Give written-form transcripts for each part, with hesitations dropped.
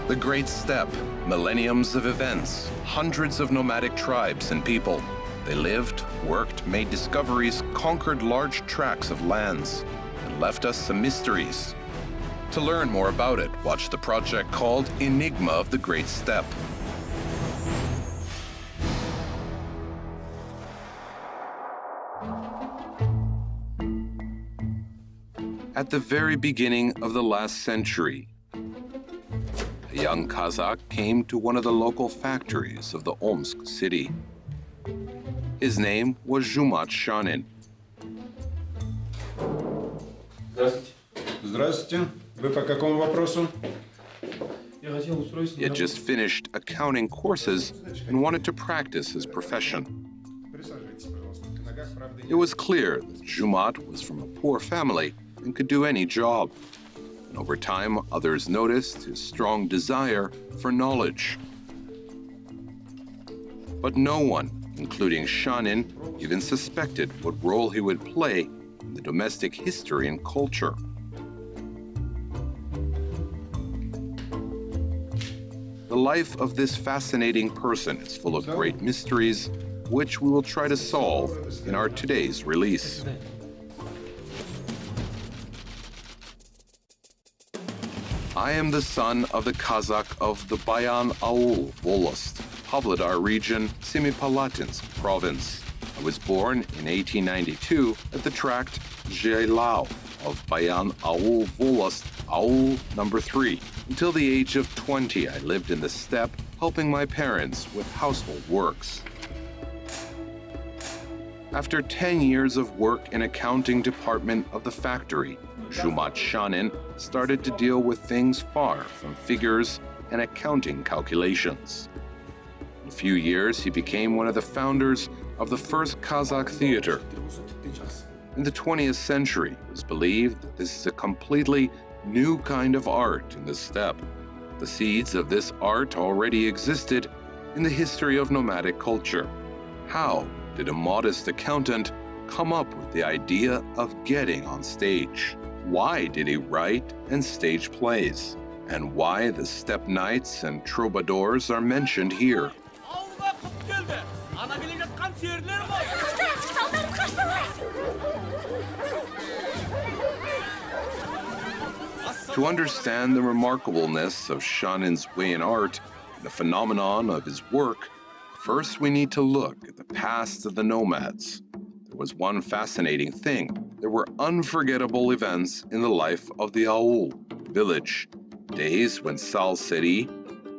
The Great Steppe, millenniums of events, hundreds of nomadic tribes and people. They lived, worked, made discoveries, conquered large tracts of lands, and left us some mysteries. To learn more about it, watch the project called Enigma of the Great Steppe. At the very beginning of the last century, a young Kazakh came to one of the local factories of the Omsk city. His name was Shanin. Здравствуйте. Здравствуйте. Вы по какому вопросу? He had just finished accounting courses and wanted to practice his profession. It was clear that Jumat was from a poor family and could do any job. And over time, others noticed his strong desire for knowledge. But no one, including Shanin, even suspected what role he would play in the domestic history and culture. The life of this fascinating person is full of great mysteries, which we will try to solve in our today's release. I am the son of the Kazakh of the Byam Volost, Pavlodar region, Semipalatinsk province. I was born in 1892 at the tract Joly of Byam Volost, Aul number 3. Until the age of 20, I lived in the steppe, helping my parents with household works. After 10 years of work in accounting department of the factory, Shanin started to deal with things far from figures and accounting calculations. In a few years, he became one of the founders of the first Kazakh theater. In the 20th century, it was believed that this is a completely new kind of art in the steppe. The seeds of this art already existed in the history of nomadic culture. How did a modest accountant come up with the idea of getting on stage? Why did he write and stage plays? And why the steppe knights and troubadours are mentioned here? To understand the remarkableness of Shanin's way in art and the phenomenon of his work, first we need to look at the past of the nomads. There was one fascinating thing. There were unforgettable events in the life of the Aul village, days when Sal-Seri,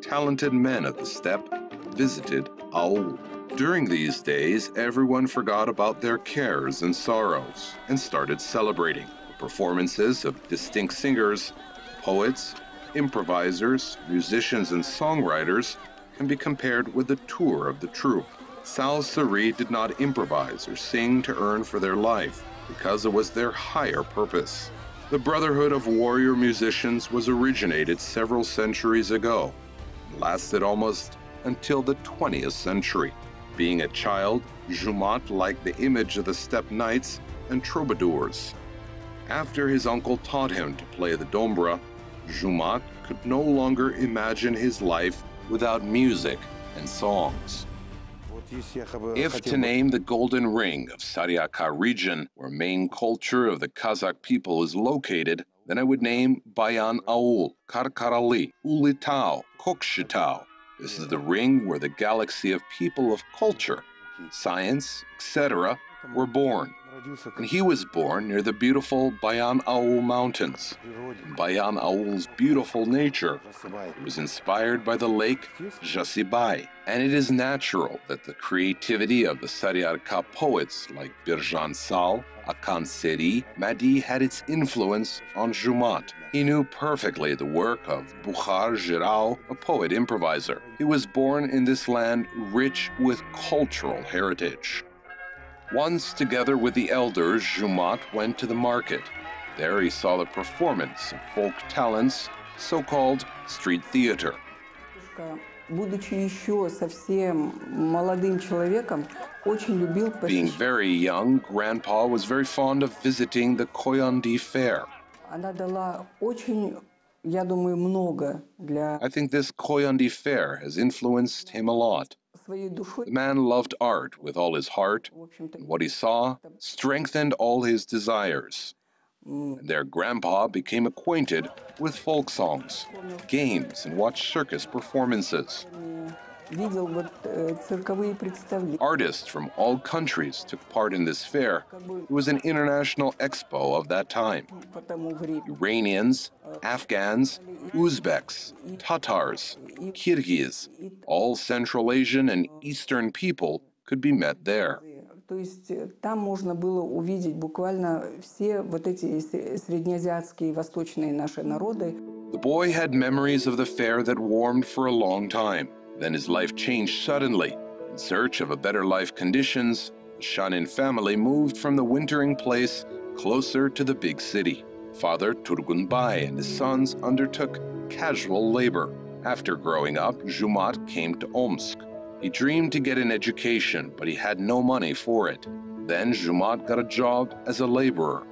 talented men of the steppe, visited Aul. During these days, everyone forgot about their cares and sorrows and started celebrating. The performances of distinct singers, poets, improvisers, musicians, and songwriters can be compared with the tour of the troupe. Sal-Seri did not improvise or sing to earn for their life, because it was their higher purpose. The brotherhood of warrior musicians was originated several centuries ago and lasted almost until the 20th century. Being a child, Jumat liked the image of the steppe knights and troubadours. After his uncle taught him to play the dombra, Jumat could no longer imagine his life without music and songs. If to name the Golden Ring of Saryaka region, where main culture of the Kazakh people is located, then I would name Bayan Aul, Karkarali, Ulitau, Kokshitau. This is the ring where the galaxy of people of culture, science, etc. were born. And he was born near the beautiful Bayan Aul mountains. In Bayan Aul's beautiful nature, it was inspired by the lake Jasibai. And it is natural that the creativity of the Saryaka poets like Birjan Sal, Akan Seri, Madi had its influence on Jumat. He knew perfectly the work of Bukhar Jirau, a poet improviser. He was born in this land rich with cultural heritage. Once, together with the elders, Jumat went to the market. There he saw the performance of folk talents, so-called street theater. Being very young, Grandpa was very fond of visiting the Koyandi fair. Я думаю, много для I think this Koyundi fair has influenced him a lot. своей душой. The man loved art with all his heart, В общем-то, and what he saw strengthened all his desires. And their grandpa became acquainted with folk songs, games, and watched circus performances. видел вот цирковые представления. Artists from all countries took part in this fair. It was an international expo of that time. По тому времени. Iranians, Afghans, Uzbeks, Tatars, Kyrgyz, all Central Asian and Eastern people could be met there. То есть там можно было увидеть буквально все вот эти среднеазиатские и восточные наши народы. The boy had memories of the fair that warmed for a long time. Then his life changed suddenly. In search of a better life conditions, the Shanin family moved from the wintering place closer to the big city. Father Turgunbay and his sons undertook casual labor. After growing up, Jumat came to Omsk. He dreamed to get an education, but he had no money for it. Then Jumat got a job as a laborer.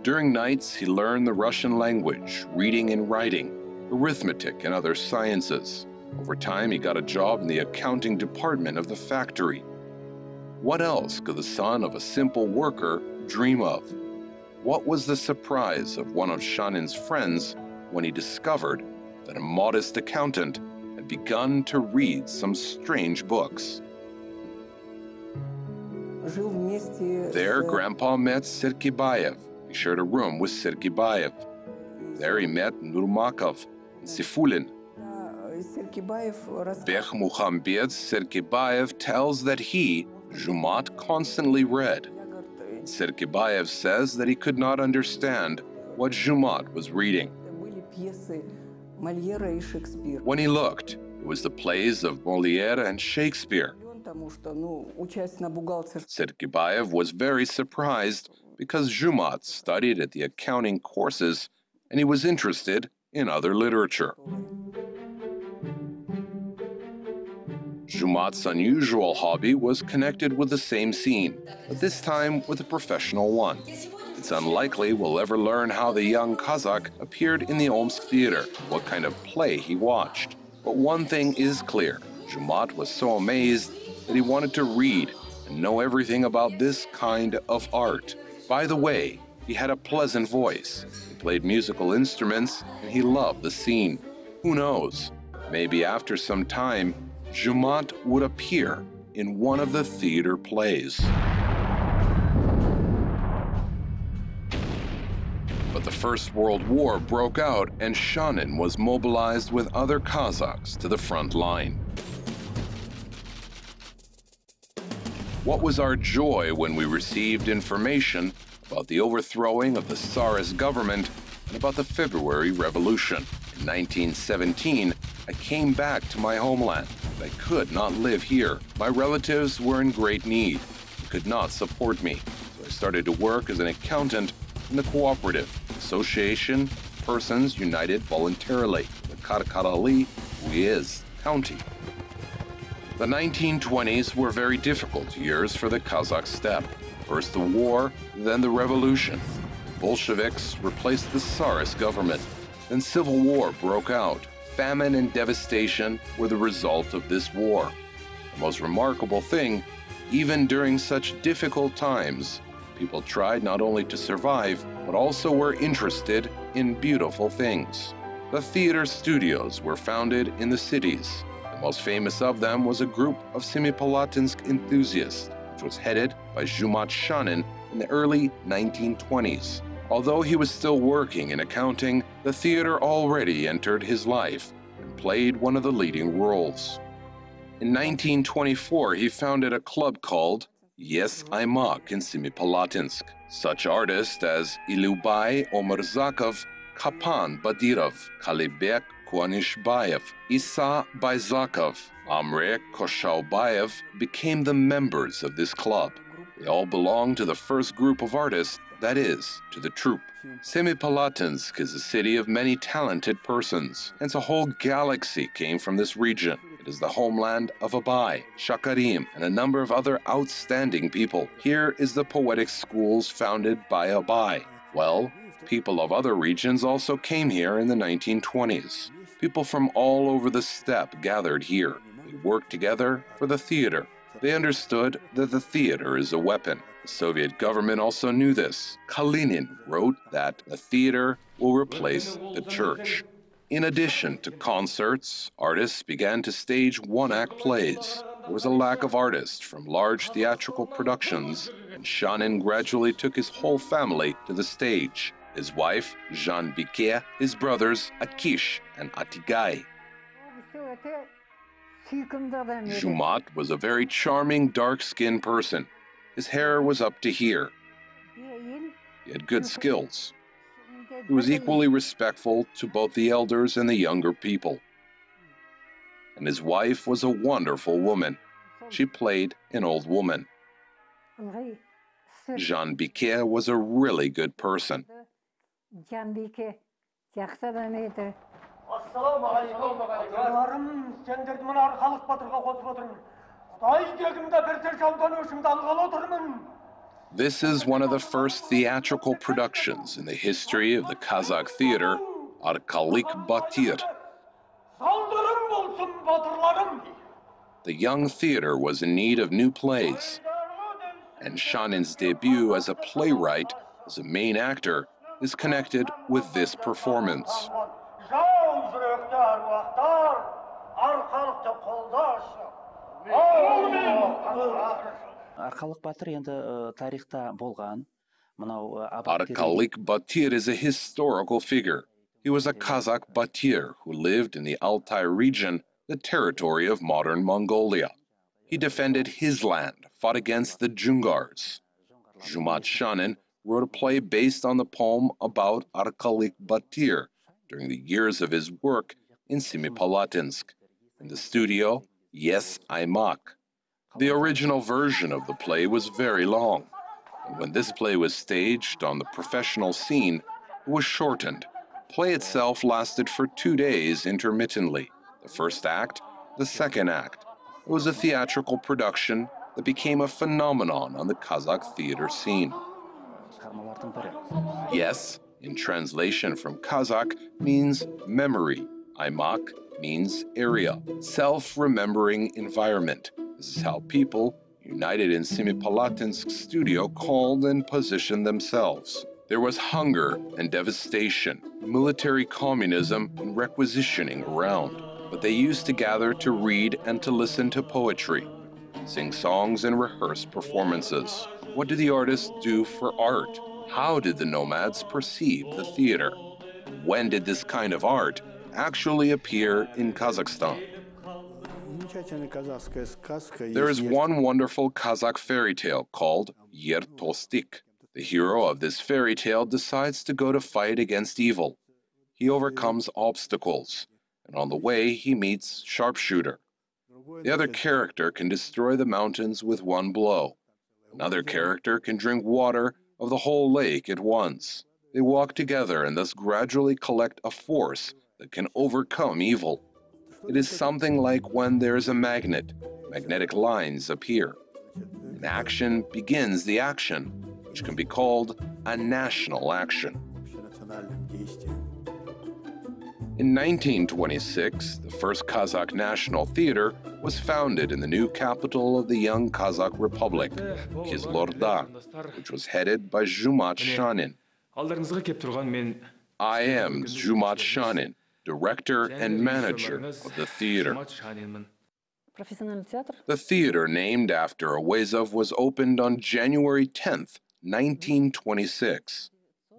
During nights, he learned the Russian language, reading and writing, arithmetic, and other sciences. Over time, he got a job in the accounting department of the factory. What else could the son of a simple worker dream of? What was the surprise of one of Shanin's friends when he discovered that a modest accountant had begun to read some strange books? Жил вместе There, с Grandpa met Serkibayev. He shared a room with Serkibayev. There he met Nurmakov and Sifulin. Серкибаев Bek Mukhambed Serkibayev tells that he, Jumat, constantly read. Serkibayev says that he could not understand what Jumat was reading. были пьесы Мольера и Шекспира. When he looked, it was the plays of Molière and Shakespeare. Потому что, учась на бухгалтерском, Serkibayev was very surprised because Jumat studied at the accounting courses and he was interested in other literature. Jumat's unusual hobby was connected with the same scene, but this time with a professional one. It's unlikely we'll ever learn how the young Kazakh appeared in the Omsk theater, what kind of play he watched. But one thing is clear, Jumat was so amazed that he wanted to read and know everything about this kind of art. By the way, he had a pleasant voice, he played musical instruments, and he loved the scene. Who knows, maybe after some time, Jumat would appear in one of the theater plays. But the First World War broke out and Shanin was mobilized with other Kazakhs to the front line. What was our joy when we received information about the overthrowing of the Tsarist government and about the February Revolution. In 1917, I came back to my homeland. I could not live here. My relatives were in great need. They could not support me. So I started to work as an accountant in the cooperative Association Persons United Voluntarily, the Karkarali Uyezd County. The 1920s were very difficult years for the Kazakh steppe. First the war, then the revolution. The Bolsheviks replaced the Tsarist government. Then civil war broke out. Famine and devastation were the result of this war. The most remarkable thing, even during such difficult times, people tried not only to survive, but also were interested in beautiful things. The theater studios were founded in the cities. The most famous of them was a group of Semipalatinsk enthusiasts, which was headed by Jumat Shanin in the early 1920s. Although he was still working in accounting, the theater already entered his life and played one of the leading roles. In 1924, he founded a club called Yes Aymak in Semipalatinsk. Such artists as Ilyubay Omerzakov, Kapan Badirov, Kalibek Kuanishbayev, Isa Bayzakov, Amre Koshaubayev became the members of this club. They all belonged to the first group of artists, that is, to the troupe. Semipalatinsk is a city of many talented persons, and a whole galaxy came from this region. It is the homeland of Abay, Shakarim, and a number of other outstanding people. Here is the poetic schools founded by Abay. Well, People of other regions also came here in the 1920s. People from all over the steppe gathered here. They worked together for the theater. They understood that the theater is a weapon. The Soviet government also knew this. Kalinin wrote that the theater will replace the church. In addition to concerts, artists began to stage one-act plays. There was a lack of artists from large theatrical productions, and Shanin gradually took his whole family to the stage. His wife, Jean Biquet, his brothers, Akish and Atigai. Jumat was a very charming, dark-skinned person. His hair was up to here. He had good skills. He was equally respectful to both the elders and the younger people. And his wife was a wonderful woman. She played an old woman. Jean Biquet was a really good person. This is one of the first theatrical productions in the history of the Kazakh theater, Arkalik Batir. The young theater was in need of new plays, and Shanin's debut as a playwright, as a main actor, is connected with this performance. Arkalik Batir is a historical figure. He was a Kazakh Batir who lived in the Altai region, the territory of modern Mongolia. He defended his land, fought against the Dzungars. Jumat Shanin wrote a play based on the poem about Arkalik Batir during the years of his work in Semipalatinsk. In the studio, Yes, Aymak. The original version of the play was very long, and when this play was staged on the professional scene, it was shortened. The play itself lasted for 2 days intermittently. The first act, the second act. It was a theatrical production that became a phenomenon on the Kazakh theater scene. Yes, in translation from Kazakh, means memory. Aymak means area, self-remembering environment. This is how people united in Semipalatinsk studio called and positioned themselves. There was hunger and devastation, military communism and requisitioning around, but they used to gather to read and to listen to poetry, sing songs and rehearse performances. What did the artists do for art? How did the nomads perceive the theater? When did this kind of art actually appear in Kazakhstan? There is one wonderful Kazakh fairy tale called Yer Tostik. The hero of this fairy tale decides to go to fight against evil. He overcomes obstacles, and on the way he meets Sharpshooter. The other character can destroy the mountains with one blow. Another character can drink water of the whole lake at once. They walk together and thus gradually collect a force that can overcome evil. It is something like when there is a magnet, magnetic lines appear. An action begins the action, which can be called a national action. In 1926, the first Kazakh National Theater was founded in the new capital of the young Kazakh Republic, Kizlorda, which was headed by Jumat Shanin. I am Jumat Shanin, director and manager of the theater. The theater, named after Awezov, was opened on January 10th, 1926.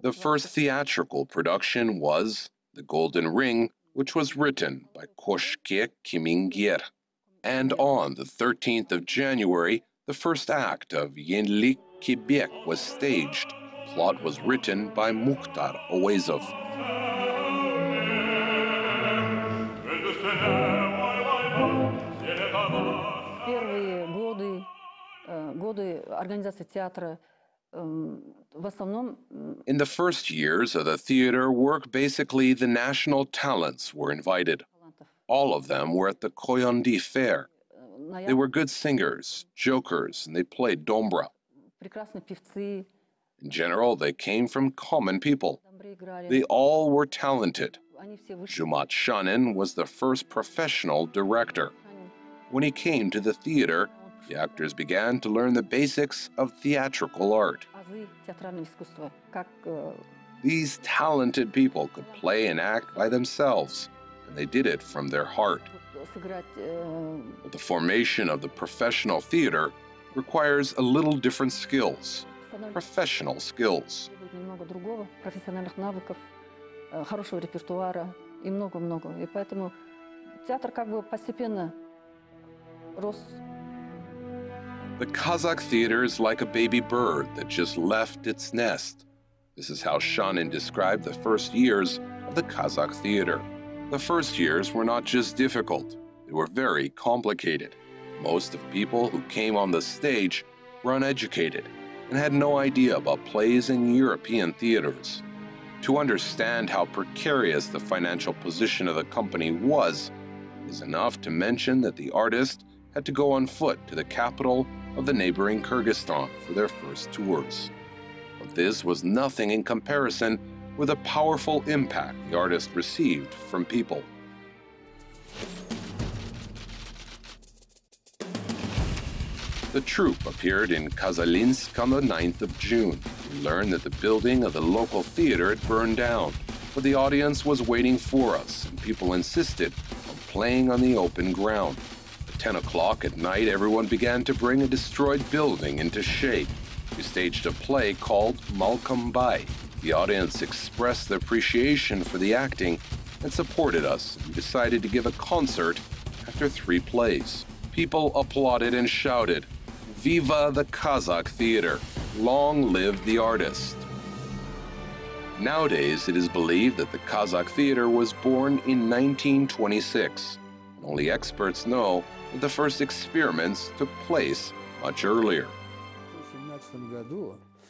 The first theatrical production was The Golden Ring, which was written by Koshke Kimingyer. And on the 13th of January, the first act of Yenlik Jibek was staged. Plot was written by Mukhtar Awezov. In the first years of the theater work, basically the national talents were invited. All of them were at the Koyondi Fair. They were good singers, jokers, and they played dombra. In general, they came from common people. They all were talented. Zhumat Shanin was the first professional director. When he came to the theater, the actors began to learn the basics of theatrical art. These talented people could play and act by themselves, and they did it from their heart. But the formation of the professional theater requires a little different skills, professional skills. The Kazakh theater is like a baby bird that just left its nest. This is how Shanin described the first years of the Kazakh theater. The first years were not just difficult, they were very complicated. Most of the people who came on the stage were uneducated and had no idea about plays in European theaters. To understand how precarious the financial position of the company was, is enough to mention that the artist had to go on foot to the capital of the neighboring Kyrgyzstan for their first tours. But this was nothing in comparison with the powerful impact the artist received from people. The troupe appeared in Kazalinsk on the 9th of June. We learned that the building of the local theater had burned down, but the audience was waiting for us, and people insisted on playing on the open ground. At 10 o'clock at night, everyone began to bring a destroyed building into shape. We staged a play called Malcolm Bay. The audience expressed their appreciation for the acting and supported us, and decided to give a concert after 3 plays. People applauded and shouted, "Viva the Kazakh theater! Long live the artist!" Nowadays, it is believed that the Kazakh theater was born in 1926. Only experts know that the first experiments took place much earlier.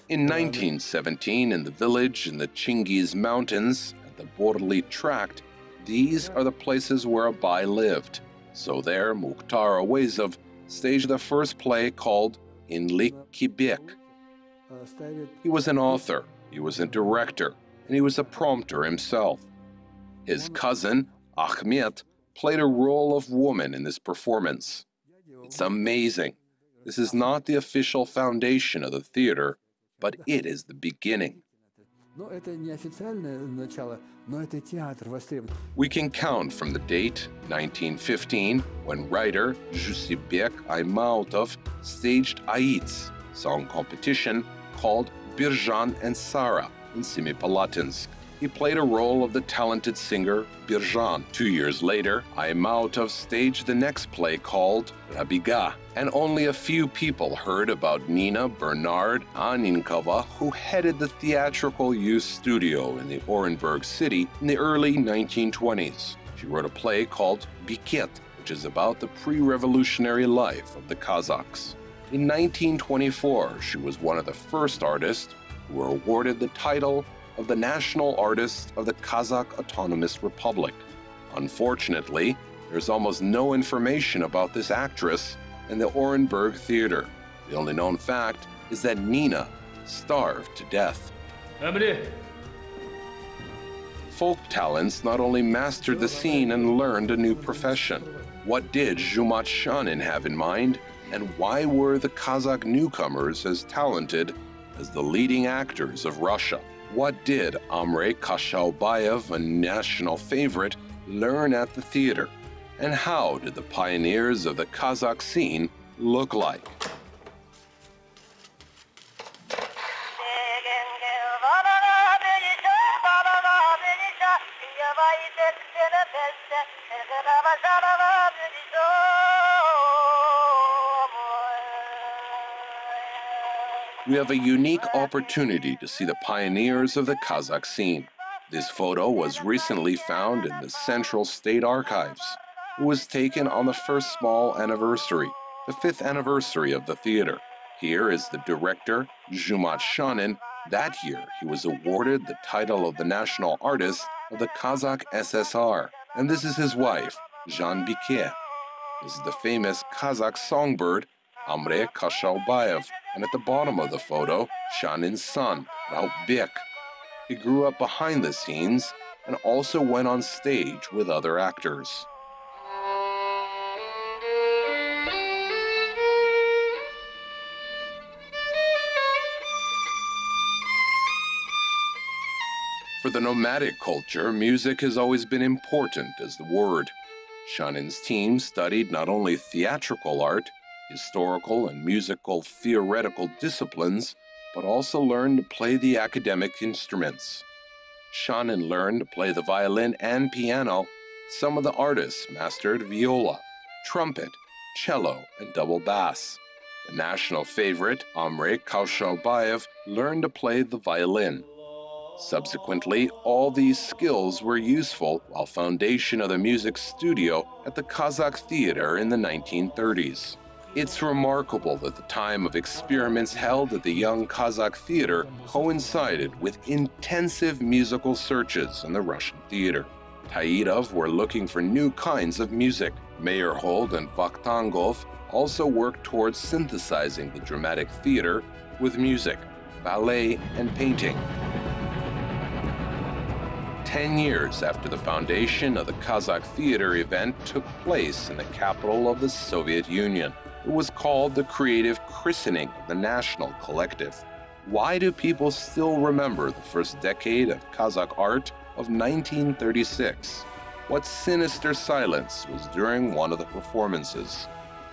In 1917, in the village in the Chingiz Mountains, at the Borli Tract, these are the places where Abai lived. So there, Mukhtar Awezov staged the first play called Enigma. He was an author, he was a director, and he was a prompter himself. His cousin, Ahmet, played a role of woman in this performance. It's amazing. This is not the official foundation of the theater, but it is the beginning. We can count from the date, 1915, when writer Jibek Aymautov staged Aits, song competition called Birjan and Sara in Semipalatinsk. He played a role of the talented singer Birjan. 2 years later, Aymautov staged the next play called Rabiga, and only a few people heard about Nina Bernard Aninkova, who headed the theatrical youth studio in the Orenburg city in the early 1920s. She wrote a play called Biket, which is about the pre-revolutionary life of the Kazakhs. In 1924, she was one of the first artists who were awarded the title of the National Artist of the Kazakh Autonomous Republic. Unfortunately, there's almost no information about this actress in the Orenburg Theater. The only known fact is that Nina starved to death. Folk talents not only mastered the scene and learned a new profession. What did Zhumat Shanin have in mind, and why were the Kazakh newcomers as talented as the leading actors of Russia? What did Amrei Kashaobayev, a national favorite, learn at the theater? And how did the pioneers of the Kazakh scene look like? We have a unique opportunity to see the pioneers of the Kazakh scene. This photo was recently found in the Central State Archives. It was taken on the first small anniversary, the 5th anniversary of the theater. Here is the director, Zhumat Shanin. That year, he was awarded the title of the National Artist of the Kazakh SSR. And this is his wife, Janbike. This is the famous Kazakh songbird, Amre Kashalbayev, and at the bottom of the photo, Shanin's son, Jibek. He grew up behind the scenes and also went on stage with other actors. For the nomadic culture, music has always been important as the word. Shanin's team studied not only theatrical art, historical and musical theoretical disciplines, but also learned to play the academic instruments. Shanin learned to play the violin and piano. Some of the artists mastered viola, trumpet, cello, and double bass. The national favorite, Amre Kashalbayev, learned to play the violin. Subsequently, all these skills were useful while foundation of the music studio at the Kazakh theater in the 1930s. It's remarkable that the time of experiments held at the young Kazakh theater coincided with intensive musical searches in the Russian theater. Tairov were looking for new kinds of music. Meyerhold and Vakhtangov also worked towards synthesizing the dramatic theater with music, ballet, and painting. 10 years after the foundation of the Kazakh theater event took place in the capital of the Soviet Union. It was called the creative christening of the national collective. Why do people still remember the first decade of Kazakh art of 1936? What sinister silence was during one of the performances?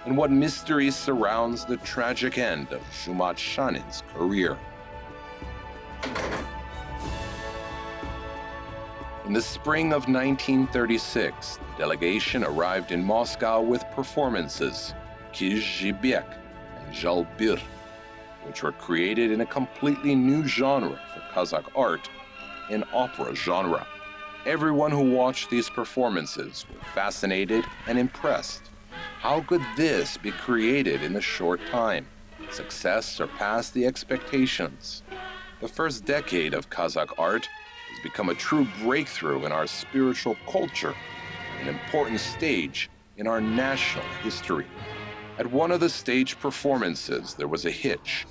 And what mystery surrounds the tragic end of Zhumat Shanin's career? In the spring of 1936, the delegation arrived in Moscow with performances Jibek and Joly, which were created in a completely new genre for Kazakh art, an opera genre. Everyone who watched these performances were fascinated and impressed. How could this be created in a short time? Success surpassed the expectations. The first decade of Kazakh art has become a true breakthrough in our spiritual culture, an important stage in our national history. At one of the stage performances, there was a hitch.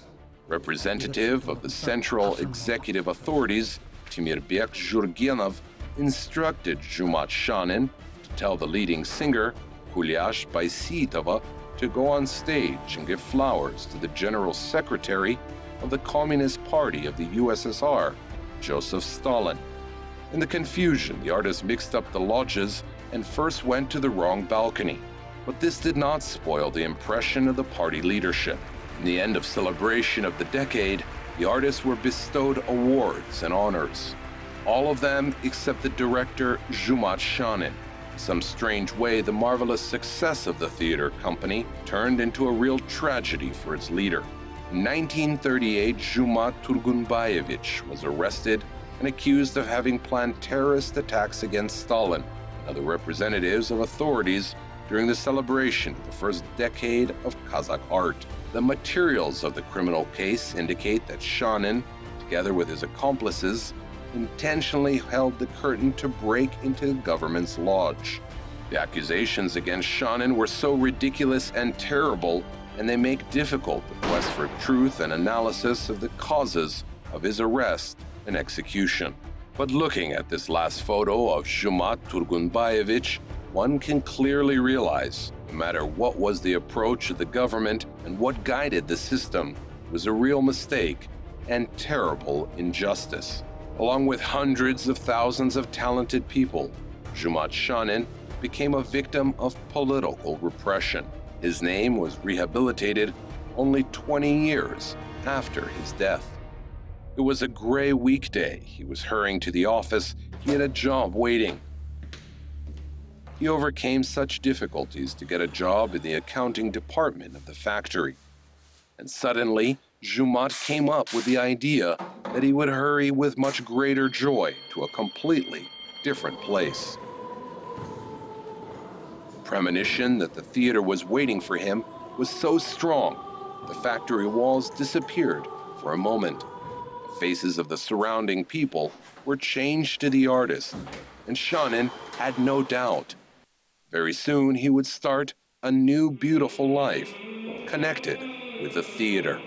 Representative of the Central Executive Authorities, Timirbek Zhurgenov, instructed Zhumat Shanin to tell the leading singer, Kulyash Baisitova, to go on stage and give flowers to the General Secretary of the Communist Party of the USSR, Joseph Stalin. In the confusion, the artist mixed up the lodges and first went to the wrong balcony. But this did not spoil the impression of the party leadership. In the end of celebration of the decade, the artists were bestowed awards and honors. All of them except the director Zhumat Shanin. In some strange way, the marvelous success of the theater company turned into a real tragedy for its leader. In 1938, Zhumat Turgunbayevich was arrested and accused of having planned terrorist attacks against Stalin and other representatives of authorities during the celebration of the first decade of Kazakh art. The materials of the criminal case indicate that Shanin, together with his accomplices, intentionally held the curtain to break into the government's lodge. The accusations against Shanin were so ridiculous and terrible, and they make difficult the quest for truth and analysis of the causes of his arrest and execution. But looking at this last photo of Zhumat Turgunbayevich, one can clearly realize, no matter what was the approach of the government and what guided the system, was a real mistake and terrible injustice. Along with hundreds of thousands of talented people, Zhumat Shanin became a victim of political repression. His name was rehabilitated only 20 years after his death. It was a gray weekday. He was hurrying to the office. He had a job waiting. He overcame such difficulties to get a job in the accounting department of the factory. And suddenly, Zhumat came up with the idea that he would hurry with much greater joy to a completely different place. The premonition that the theater was waiting for him was so strong, the factory walls disappeared for a moment. The faces of the surrounding people were changed to the artist, and Shanin had no doubt. Very soon he would start a new beautiful life, connected with the theater.